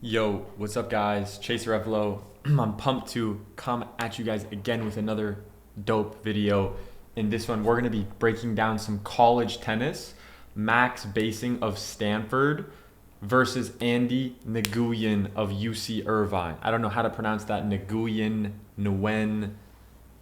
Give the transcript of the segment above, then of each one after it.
Yo, what's up guys? Chase Revelo. I'm pumped to come at you guys again with another dope video. In this one, we're going to be breaking down some college tennis, Max Basing of Stanford versus Andy Nguyen of UC Irvine. I don't know how to pronounce that. Nguyen.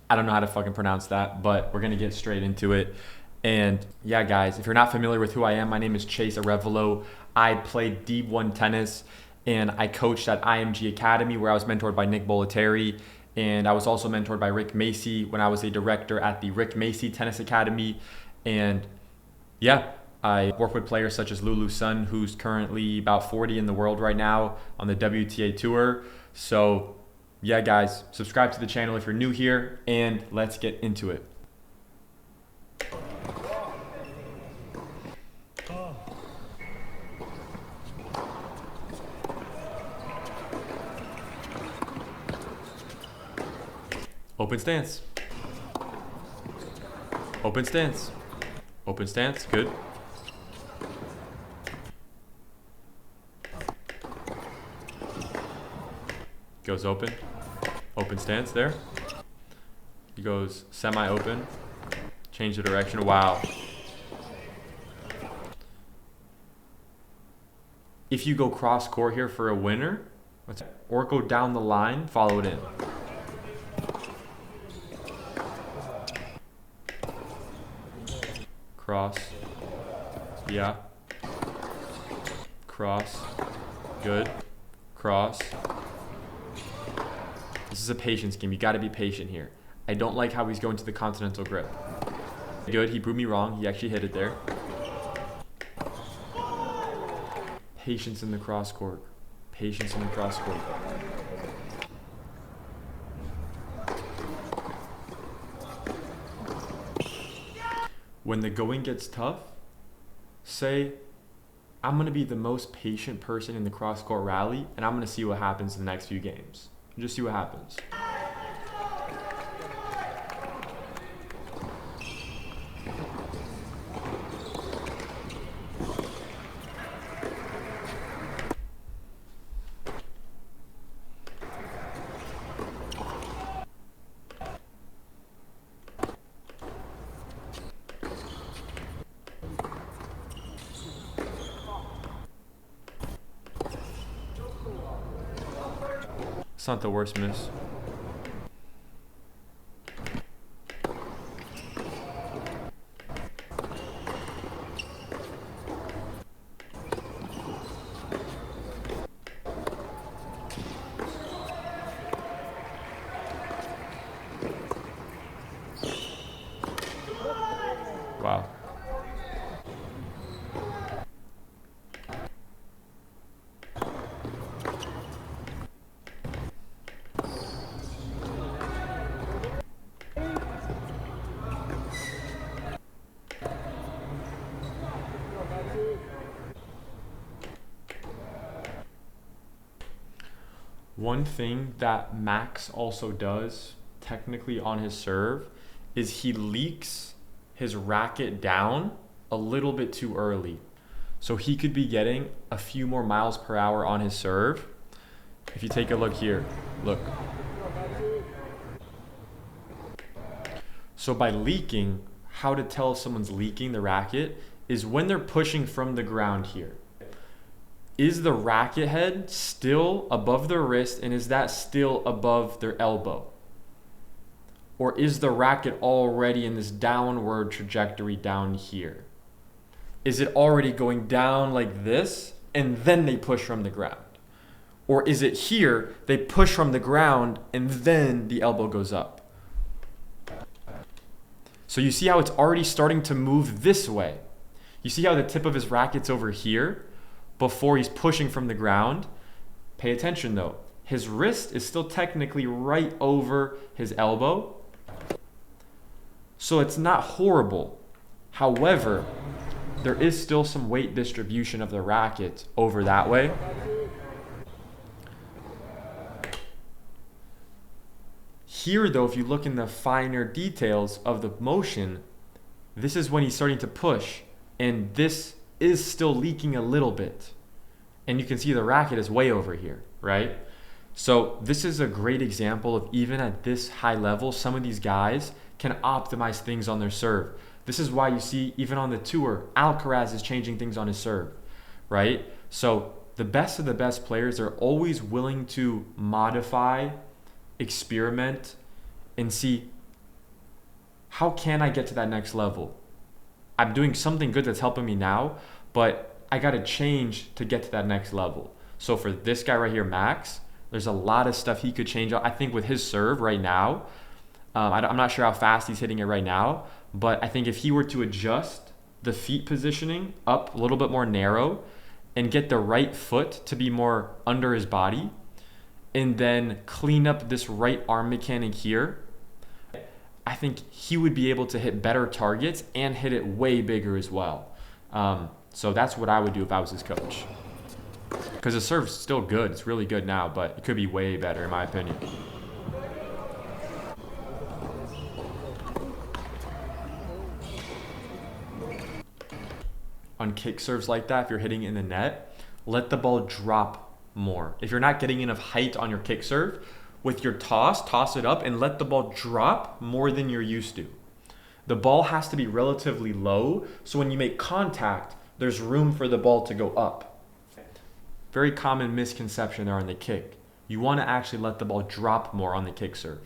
I don't know how to fucking pronounce that, but we're going to get straight into it. And yeah, guys, if you're not familiar with who I am, my name is Chase Revelo. I played D1 tennis and I coached at IMG Academy where I was mentored by Nick Bollettieri. And I was also mentored by Rick Macy when I was a director at the Rick Macy Tennis Academy. And yeah, I work with players such as Lulu Sun, who's currently about 40 in the world right now on the WTA Tour. So yeah, guys, subscribe to the channel if you're new here and let's get into it. Open stance. Open stance. Open stance. Good. Goes open. Open stance there. He goes semi-open. Change the direction. Wow. If you go cross court here for a winner, or go down the line, follow it in. Cross. Yeah. Cross. Good. Cross. This is a patience game. You got to be patient here. I don't like how he's going to the continental grip. Good. He proved me wrong. He actually hit it there. Patience in the cross court. Patience in the cross court. When the going gets tough, say, I'm going to be the most patient person in the cross-court rally, and I'm going to see what happens in the next few games. Just see what happens. It's not the worst miss. Wow. One thing that Max also does technically on his serve is he leaks his racket down a little bit too early. So he could be getting a few more miles per hour on his serve. If you take a look here, look. So by leaking, how to tell if someone's leaking the racket is when they're pushing from the ground here. Is the racket head still above their wrist, and is that still above their elbow? Or is the racket already in this downward trajectory down here? Is it already going down like this, and then they push from the ground? Or is it here, they push from the ground, and then the elbow goes up? So you see how it's already starting to move this way. You see how the tip of his racket's over here? Before he's pushing from the ground. Pay attention though. His wrist is still technically right over his elbow. So it's not horrible. However, there is still some weight distribution of the racket over that way. Here though, if you look in the finer details of the motion, this is when he's starting to push, and this is still leaking a little bit. And you can see the racket is way over here, right? So this is a great example of, even at this high level, some of these guys can optimize things on their serve. This is why you see, even on the tour, Alcaraz is changing things on his serve, right? So the best of the best players are always willing to modify, experiment, and see, how can I get to that next level? I'm doing something good that's helping me now, but I got to change to get to that next level. So for this guy right here, Max, there's a lot of stuff he could change. I think with his serve right now, I'm not sure how fast he's hitting it right now, but I think if he were to adjust the feet positioning up a little bit more narrow and get the right foot to be more under his body, and then clean up this right arm mechanic here, I think he would be able to hit better targets and hit it way bigger as well. So that's what I would do if I was his coach. Because the serve's still good. It's really good now, but it could be way better in my opinion. On kick serves like that, if you're hitting in the net, let the ball drop more. If you're not getting enough height on your kick serve, with your toss it up and let the ball drop more than you're used to. The ball has to be relatively low, so when you make contact, there's room for the ball to go up. Very common misconception there on the kick. You want to actually let the ball drop more on the kick serve.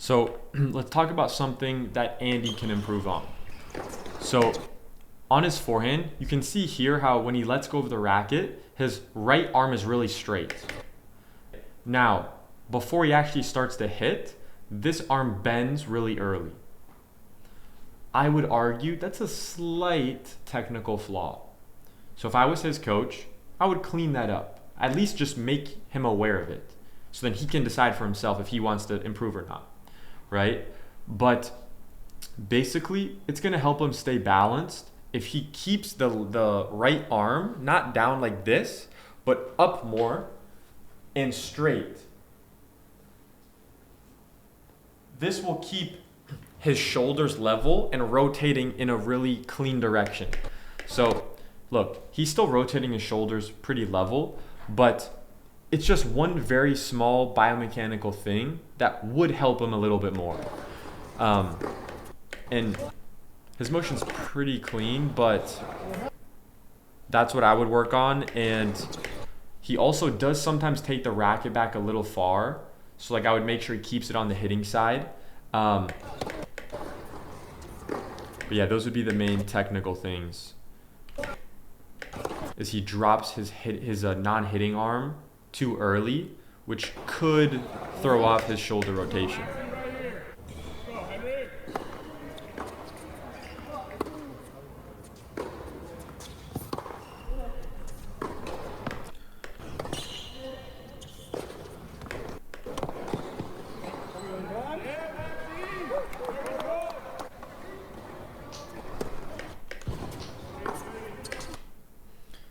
So let's talk about something that Andy can improve on. So on his forehand, you can see here how when he lets go of the racket, his right arm is really straight. Now, before he actually starts to hit, this arm bends really early. I would argue that's a slight technical flaw. So if I was his coach, I would clean that up. At least just make him aware of it, so then he can decide for himself if he wants to improve or not, right? But basically, it's going to help him stay balanced if he keeps the right arm not down like this, but up more and straight. This will keep his shoulders level and rotating in a really clean direction. So look, he's still rotating his shoulders pretty level, but it's just one very small biomechanical thing that would help him a little bit more. And his motion's pretty clean, but that's what I would work on. And he also does sometimes take the racket back a little far. So like I would make sure he keeps it on the hitting side. But yeah, those would be the main technical things. Is he drops his non-hitting arm too early, which could throw off his shoulder rotation.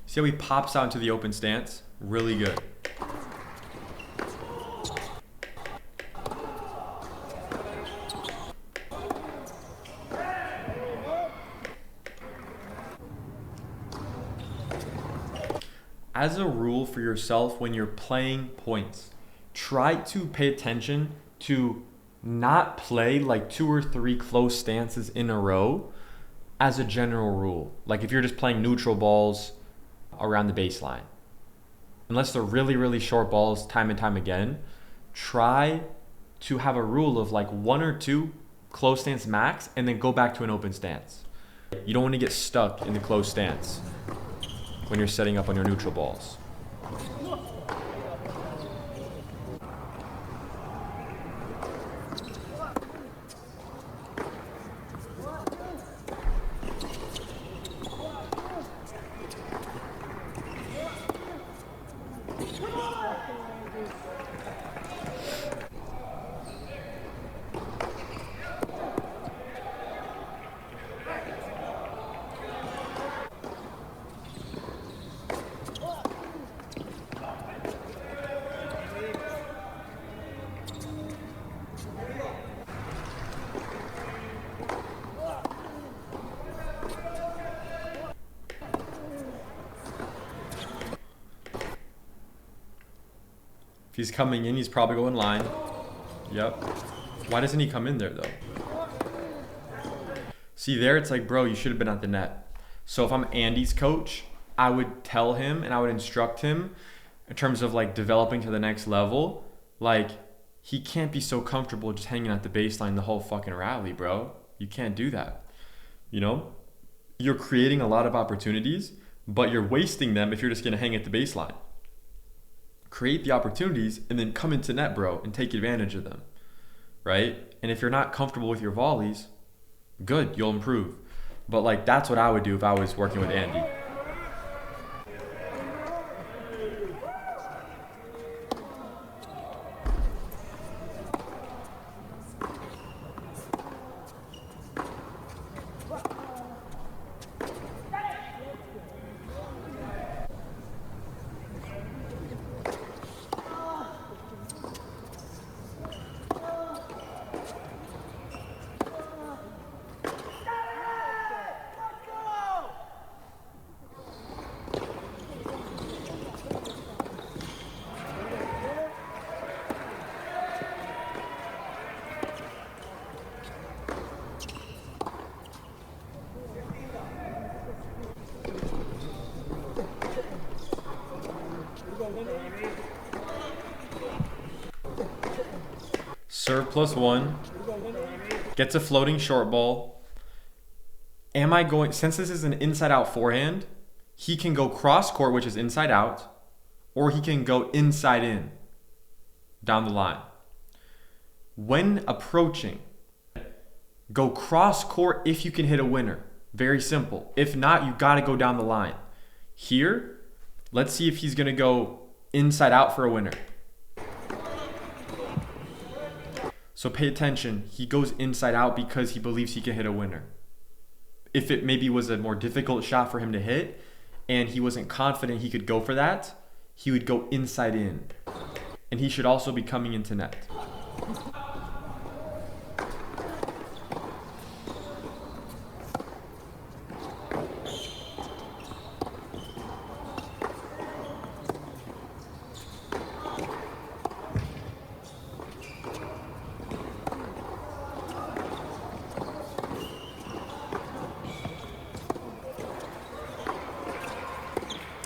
See how he pops out into the open stance? Really good. As a rule for yourself when you're playing points, try to pay attention to not play like 2 or 3 close stances in a row as a general rule. Like if you're just playing neutral balls around the baseline. Unless they're really, really short balls time and time again, try to have a rule of like 1 or 2 close stance max and then go back to an open stance. You don't want to get stuck in the close stance when you're setting up on your neutral balls. he's coming in, he's probably going line. Yep. Why doesn't he come in there though? See there, it's like, bro, you should have been at the net. So if I'm Andy's coach, I would tell him and I would instruct him in terms of like developing to the next level. Like, he can't be so comfortable just hanging at the baseline the whole fucking rally, bro. You can't do that. You know? You're creating a lot of opportunities, but you're wasting them if you're just gonna hang at the baseline. Create the opportunities and then come into net, bro, and take advantage of them, right? And if you're not comfortable with your volleys, good, you'll improve. But like, that's what I would do if I was working with Andy. Serve +1. Gets a floating short ball. Am I going, since this is an inside out forehand, he can go cross court, which is inside out, or he can go inside in down the line. When approaching, go cross court if you can hit a winner. Very simple. If not, you got to go down the line. Here, let's see if he's going to go inside out for a winner. So pay attention. He goes inside out because he believes he can hit a winner. If it maybe was a more difficult shot for him to hit and he wasn't confident he could go for that, he would go inside in. And he should also be coming into net.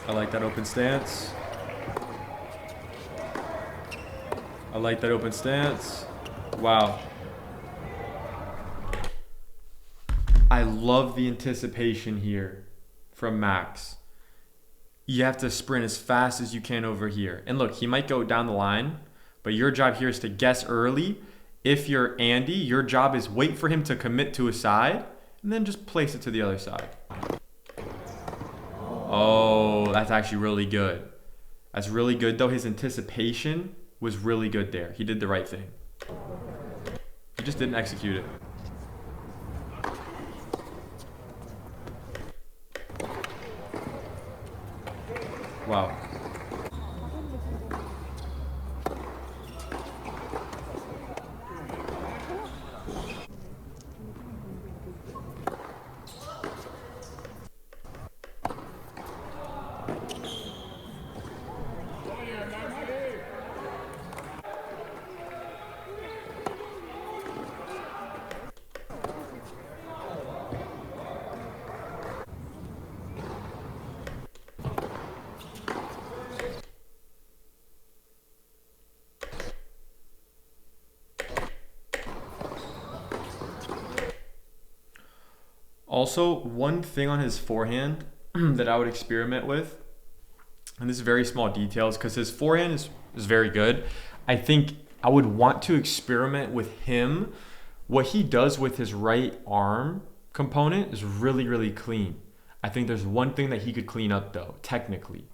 I like that open stance. I like that open stance. Wow. I love the anticipation here from Max. You have to sprint as fast as you can over here. And look, he might go down the line, but your job here is to guess early. If you're Andy, your job is wait for him to commit to a side and then just place it to the other side. Oh, that's actually really good. That's really good, though. His anticipation was really good there. He did the right thing. He just didn't execute it. Wow. Also, one thing on his forehand that I would experiment with, and this is very small details because his forehand is very good. I think I would want to experiment with him. What he does with his right arm component is really, really clean. I think there's one thing that he could clean up though, technically,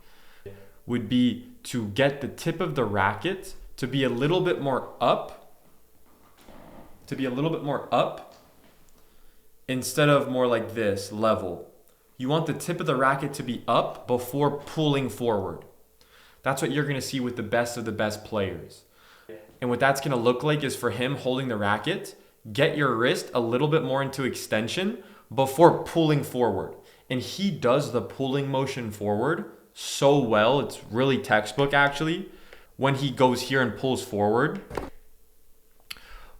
would be to get the tip of the racket to be a little bit more up, instead of more like this, level. You want the tip of the racket to be up before pulling forward. That's what you're gonna see with the best of the best players. And what that's gonna look like is for him holding the racket, get your wrist a little bit more into extension before pulling forward. And he does the pulling motion forward so well, it's really textbook actually. when he goes here and pulls forward.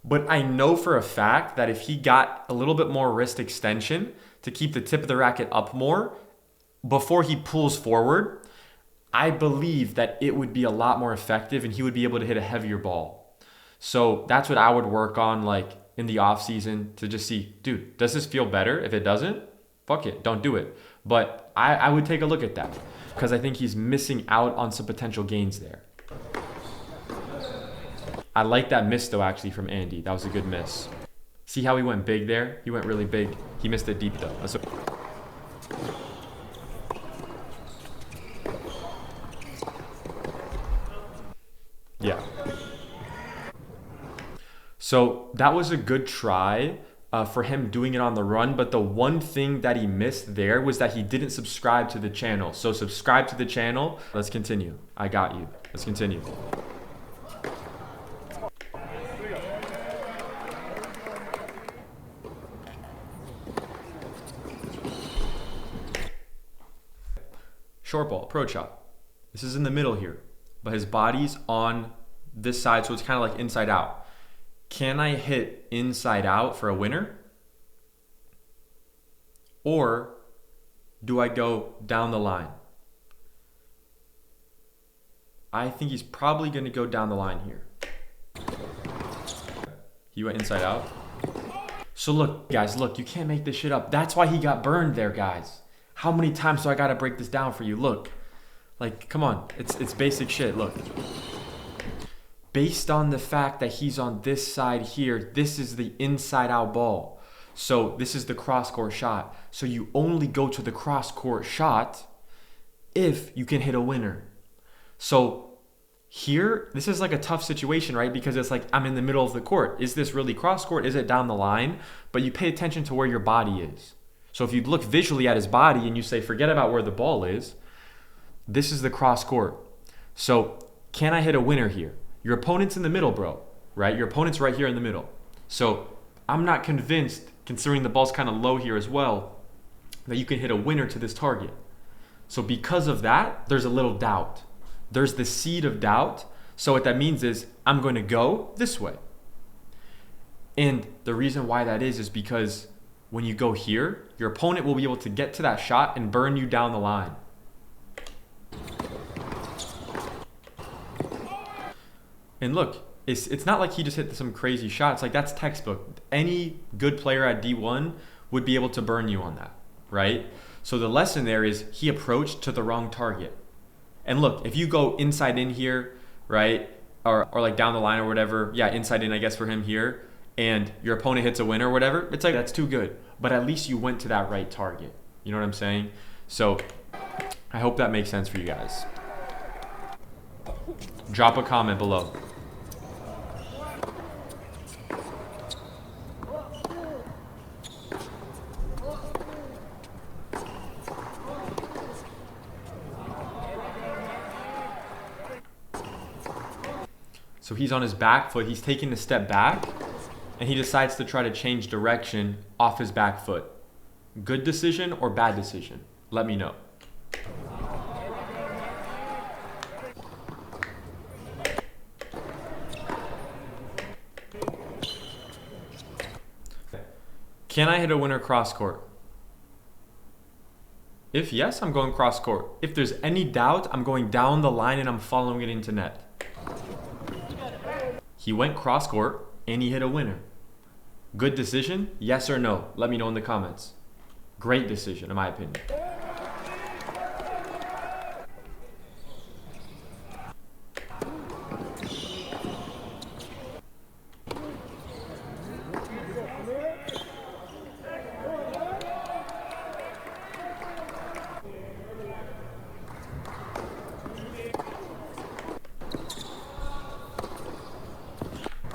But I know for a fact that if he got a little bit more wrist extension to keep the tip of the racket up more before he pulls forward, I believe that it would be a lot more effective and he would be able to hit a heavier ball. So that's what I would work on like in the off season to just see, dude, does this feel better? If it doesn't, fuck it, don't do it. But I would take a look at that because I think he's missing out on some potential gains there. I like that miss though actually from Andy. That was a good miss. See how he went big there? He went really big. He missed it deep though. Yeah. So that was a good try for him doing it on the run. But the one thing that he missed there was that he didn't subscribe to the channel. So subscribe to the channel. Let's continue. I got you. Let's continue. Short ball, approach shot. This is in the middle here, but his body's on this side, so it's kind of like inside out. Can I hit inside out for a winner? Or do I go down the line? I think he's probably going to go down the line here. He went inside out. So look, guys, look, you can't make this shit up. That's why he got burned there, guys. How many times do I gotta break this down for you? Look, like, come on, it's basic shit, look. Based on the fact that he's on this side here, this is the inside out ball. So this is the cross court shot. So you only go to the cross court shot if you can hit a winner. So here, this is like a tough situation, right? Because it's like, I'm in the middle of the court. Is this really cross court? Is it down the line? But you pay attention to where your body is. So if you look visually at his body and you say, forget about where the ball is, this is the cross court. So can I hit a winner here? Your opponent's in the middle, bro, right? Your opponent's right here in the middle. So I'm not convinced, considering the ball's kind of low here as well, that you can hit a winner to this target. So because of that, there's a little doubt. There's the seed of doubt. So what that means is I'm going to go this way. And the reason why that is because when you go here, your opponent will be able to get to that shot and burn you down the line. And look, it's not like he just hit some crazy shots. Like, that's textbook. Any good player at D1 would be able to burn you on that, right? So the lesson there is he approached to the wrong target. And look, if you go inside in here, right, or like down the line or whatever, yeah, inside in I guess for him here, and your opponent hits a winner or whatever, it's like, that's too good. But at least you went to that right target. You know what I'm saying? So I hope that makes sense for you guys. Drop a comment below. So he's on his back foot, he's taking a step back, and he decides to try to change direction off his back foot. Good decision or bad decision? Let me know. Can I hit a winner cross court? If yes, I'm going cross court. If there's any doubt, I'm going down the line and I'm following it into net. He went cross court and he hit a winner. Good decision? Yes or no? Let me know in the comments. Great decision, in my opinion.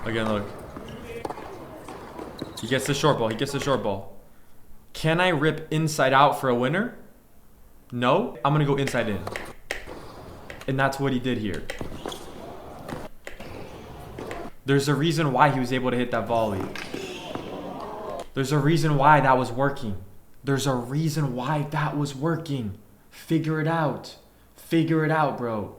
Again, look. He gets the short ball. He gets the short ball. Can I rip inside out for a winner? No. I'm going to go inside in. And that's what he did here. There's a reason why he was able to hit that volley. There's a reason why that was working. There's a reason why that was working. Figure it out. Figure it out, bro.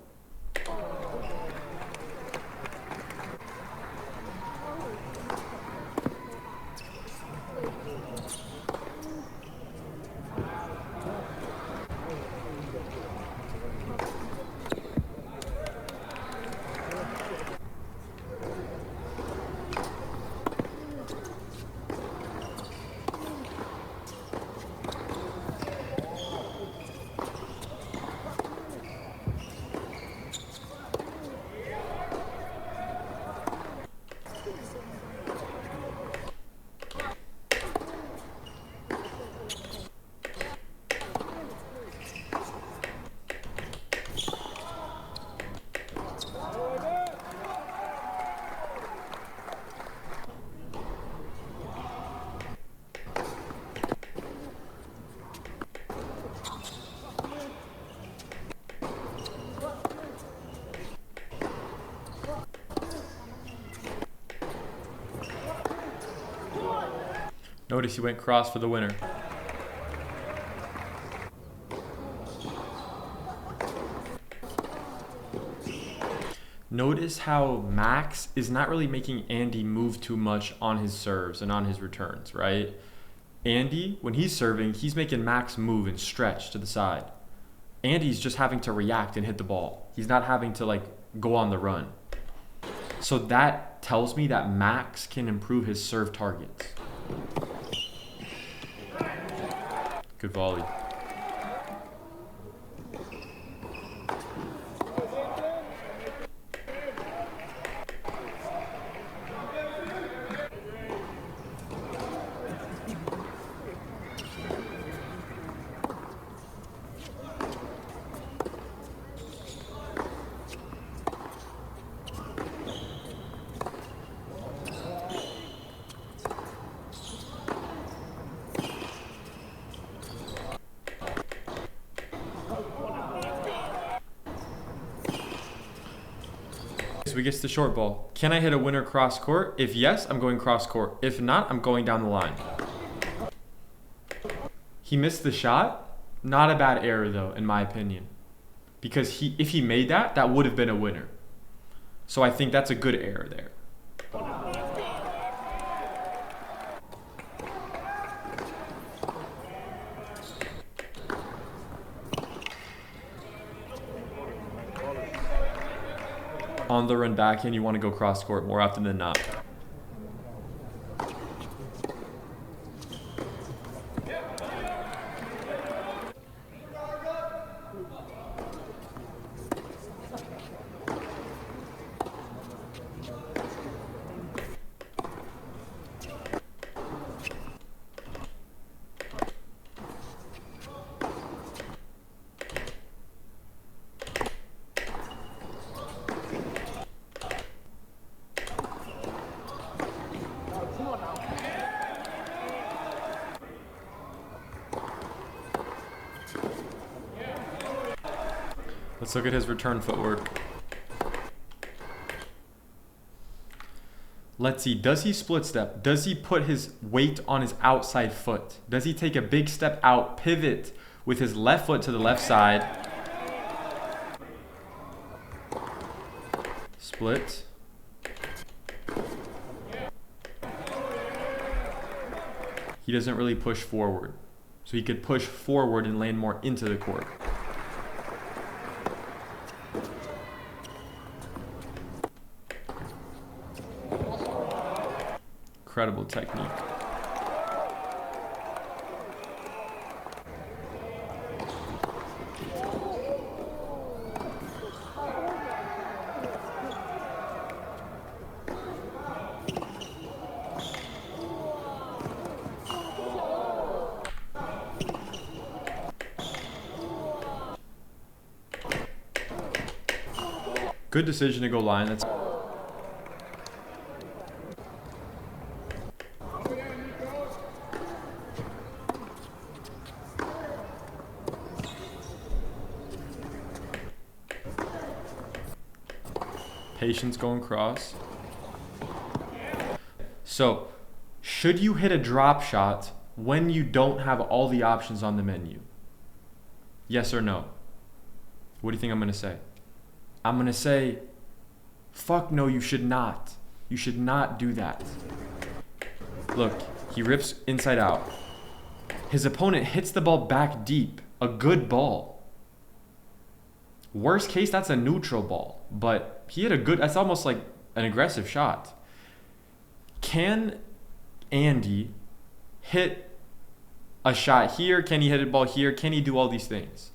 Notice he went cross for the winner. Notice how Max is not really making Andy move too much on his serves and on his returns, right? Andy, when he's serving, he's making Max move and stretch to the side. Andy's just having to react and hit the ball. He's not having to like go on the run. So that tells me that Max can improve his serve targets. Good volley. So he gets the short ball. Can I hit a winner cross court? If yes, I'm going cross court. If not, I'm going down the line. He missed the shot. Not a bad error though, in my opinion. Because if he made that, that would have been a winner. So I think that's a good error there. On the run backhand, you want to go cross court more often than not. Let's look at his return footwork. Let's see, does he split step? Does he put his weight on his outside foot? Does he take a big step out, pivot with his left foot to the left side? Split. He doesn't really push forward. So he could push forward and land more into the court. Incredible technique. Good decision to go line. That's patience going cross. So, should you hit a drop shot when you don't have all the options on the menu? Yes or no? What do you think I'm going to say? I'm going to say, fuck no, you should not. You should not do that. Look, he rips inside out. His opponent hits the ball back deep. A good ball. Worst case, that's a neutral ball. But he hit a good, that's almost like an aggressive shot. Can Andy hit a shot here? Can he hit a ball here? Can he do all these things?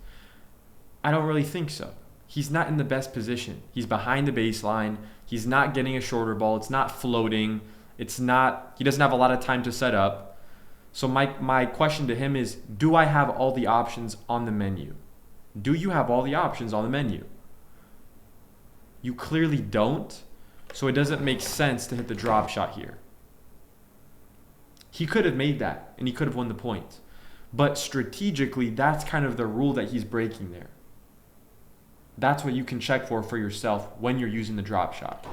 I don't really think so. He's not in the best position. He's behind the baseline. He's not getting a shorter ball. It's not floating. It's not, he doesn't have a lot of time to set up. So my question to him is, do I have all the options on the menu? Do you have all the options on the menu? You clearly don't, so it doesn't make sense to hit the drop shot here. He could have made that, and he could have won the point. But strategically, that's kind of the rule that he's breaking there. That's what you can check for yourself when you're using the drop shot.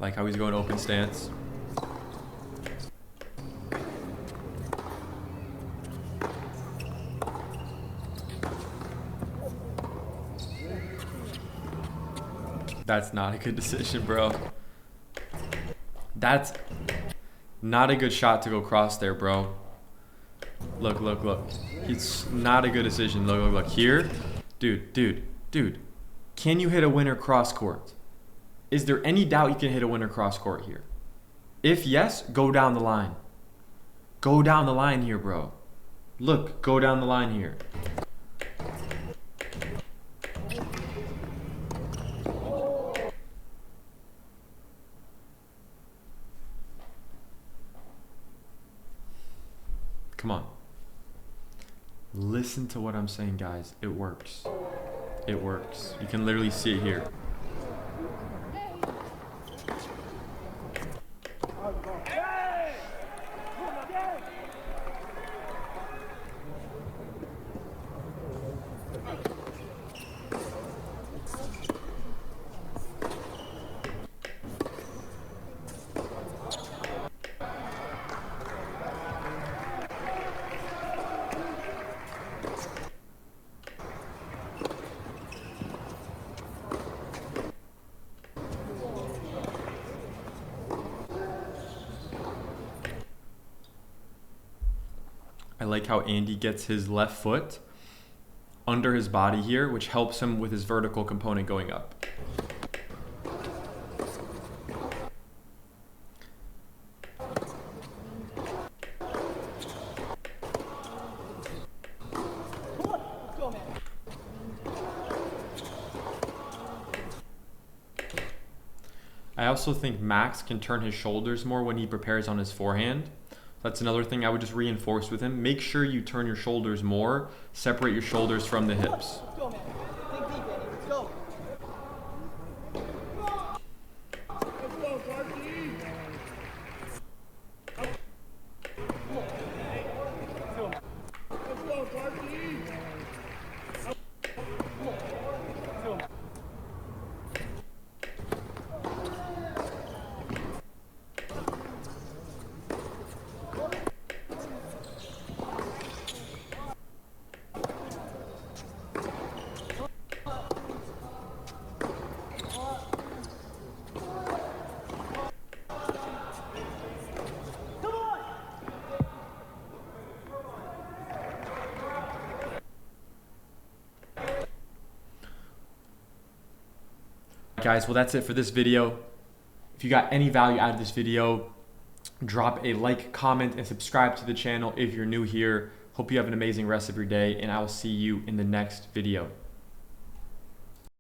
Like how he's going open stance. That's not a good decision, bro. That's not a good shot to go cross there, bro. Look, look, look. It's not a good decision. Look, look, look. Here. Dude. Can you hit a winner cross court? Is there any doubt you can hit a winner cross court here? If yes, go down the line. Go down the line here, bro. Look, go down the line here. Come on. Listen to what I'm saying, guys. It works. It works. You can literally see it here. I like how Andy gets his left foot under his body here, which helps him with his vertical component going up. I also think Max can turn his shoulders more when he prepares on his forehand. That's another thing I would just reinforce with him. Make sure you turn your shoulders more. Separate your shoulders from the hips. Let's go, man. Think deep, Andy. Let's go. Let's go, Clarky. Let's go, Clarky. Guys, well, that's it for this video. If you got any value out of this video, drop a like, comment, and subscribe to the channel if you're new here. Hope you have an amazing rest of your day, and I will see you in the next video.